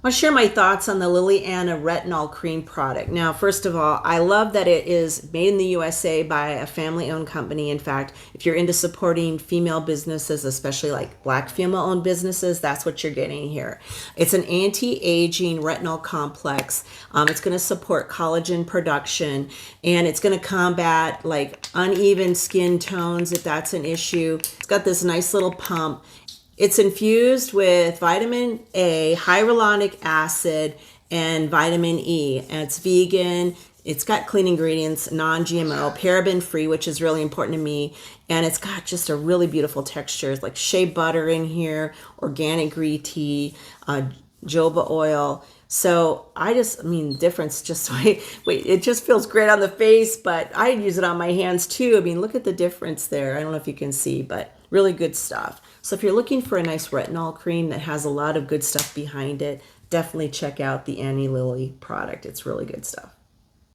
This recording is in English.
I'll share my thoughts on the LilyAna Retinol Cream product. Now, first of all, I love that it is made in the USA by a family-owned company. In fact, if you're into supporting female businesses, especially like Black female-owned businesses, that's what you're getting here. It's an anti-aging retinol complex. It's going to support collagen production, and it's going to combat like uneven skin tones if that's an issue. It's got this nice little pump. It's infused with vitamin A, hyaluronic acid, and vitamin E. And it's vegan. It's got clean ingredients, non-GMO, paraben-free, which is really important to me. And it's got just a really beautiful texture. It's like shea butter in here, organic green tea, jojoba oil. So difference just wait, it just feels great on the face, but I use it on my hands too. I mean, look at the difference there. I don't know if you can see, but really good stuff. So if you're looking for a nice retinol cream that has a lot of good stuff behind it, definitely check out the Annie Lily product. It's really good stuff.